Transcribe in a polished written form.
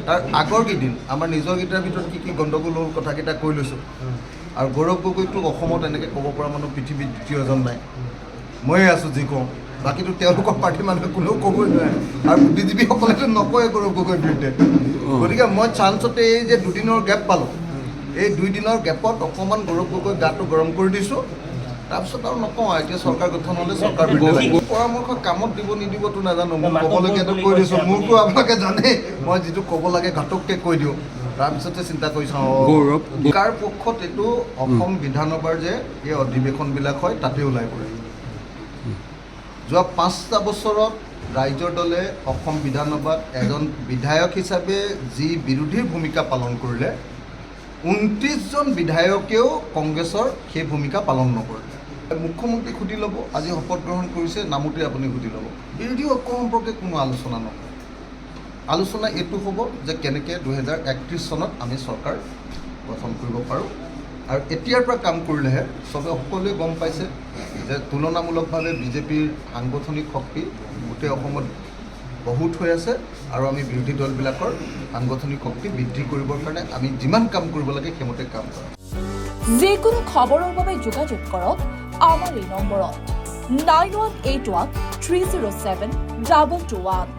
তাৰ আগৰ কেইদিন আমাৰ নিজৰ গীটাৰ ভিতৰত কি গণ্ডগোল হ'ল কথাকেইটা কৈ লৈছোঁ আৰু গৌৰৱ গগৈটোক অসমত এনেকৈ ক'ব পৰা মানুহ পৃথিৱীত দ্বিতীয় এজন নাই ময়ে আছোঁ যি কওঁ বাকীটো তেওঁলোকৰ পাৰ্টীৰ মানুহে কোনেও ক'বই নোৱাৰে আৰু বুদ্ধিজীৱীসকলেতো নকয়ে গৌৰৱ গগৈৰ বিৰুদ্ধে গতিকে মই চান্সতে এই যে দুদিনৰ গেপ পালোঁ এই 2 দিনৰ গেপত অকণমান গৌৰৱ গগৈ গাটো গৰম কৰি দিছোঁ তাৰপিছত আৰু নকওঁ এতিয়া চৰকাৰ গঠন হ'লে চৰকাৰ পৰামৰ্শ কামত দিব নিদিবতো নাজানো মোক ক'বলগীয়াটো কৈ দিছোঁ মোৰতো আপোনালোকে জানেই মই যিটো ক'ব লাগে ঘাটককৈ কৈ দিওঁ তাৰপিছতে চিন্তা কৰি চাওঁ কাৰ পক্ষত এইটো অসম বিধানসভাৰ যে এই অধিৱেশনবিলাক হয় তাতে ওলাই পৰে যোৱা 5টা বছৰত ৰাইজৰ দলে অসম বিধানসভাত এজন বিধায়ক হিচাপে যি বিৰোধীৰ ভূমিকা পালন কৰিলে 29জন বিধায়কেও কংগ্ৰেছৰ সেই ভূমিকা পালন নকৰিলে মুখ্যমন্ত্ৰীক সুধি ল'ব আজি শপত গ্ৰহণ কৰিছে নামতে আপুনি সুধি ল'ব বিৰোধী ঐক্য সম্পৰ্কে কোনো আলোচনা নকৰে আলোচনা এইটো হ'ব যে কেনেকৈ 2031 চনত আমি চৰকাৰ গঠন কৰিব পাৰোঁ আৰু এতিয়াৰ পৰা কাম কৰিলেহে চবে সকলোৱে গম পাইছে যে তুলনামূলকভাৱে বিজেপিৰ সাংগঠনিক শক্তি গোটেই অসমত বহুত হৈ আছে আৰু আমি বিৰোধী দলবিলাকৰ সাংগঠনিক শক্তি বৃদ্ধি কৰিবৰ কাৰণে আমি যিমান কাম কৰিব লাগে সেইমতে কাম কৰোঁ যিকোনো খবৰৰ বাবে যোগাযোগ কৰক আমাৰ এই নম্বৰত 9181 307 221